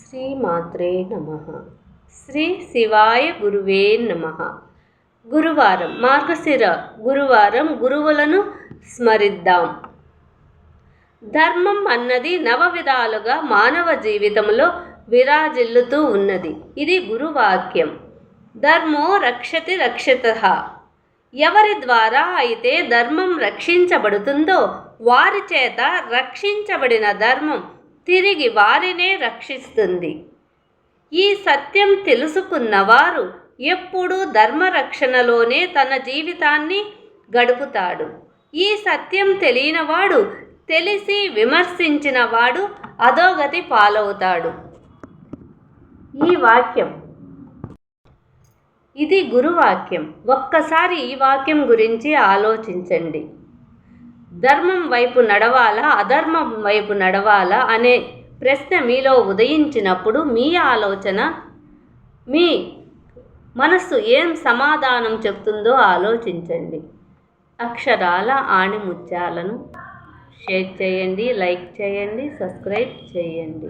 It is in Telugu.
శ్రీమాత్రే నమః. శ్రీ శివాయ గురువే నమః. గురువారం, మార్గశిర గురువారం గురువులను స్మరిద్దాం. ధర్మం అన్నది నవవిధాలుగా మానవ జీవితంలో విరాజిల్లుతూ ఉన్నది. ఇది గురువాక్యం. ధర్మో రక్షతి రక్షితః. ఎవరి ద్వారా అయితే ధర్మం రక్షించబడుతుందో వారి చేత రక్షించబడిన ధర్మం తిరిగి వారినే రక్షిస్తుంది. ఈ సత్యం తెలుసుకున్నవారు ఎప్పుడూ ధర్మరక్షణలోనే తన జీవితాన్ని గడుపుతాడు. ఈ సత్యం తెలియనివాడు, తెలిసి విమర్శించిన వాడు అధోగతి పాలవుతాడు. ఈ వాక్యం, ఇది గురువాక్యం. ఒక్కసారి ఈ వాక్యం గురించి ఆలోచించండి. ధర్మం వైపు నడవాలా, అధర్మం వైపు నడవాలా అనే ప్రశ్న మీలో ఉదయించినప్పుడు మీ ఆలోచన, మీ మనస్సు ఏం సమాధానం చెప్తుందో ఆలోచించండి. అక్షరాల ఆణిముత్యాలను షేర్ చేయండి, లైక్ చేయండి, సబ్స్క్రైబ్ చేయండి.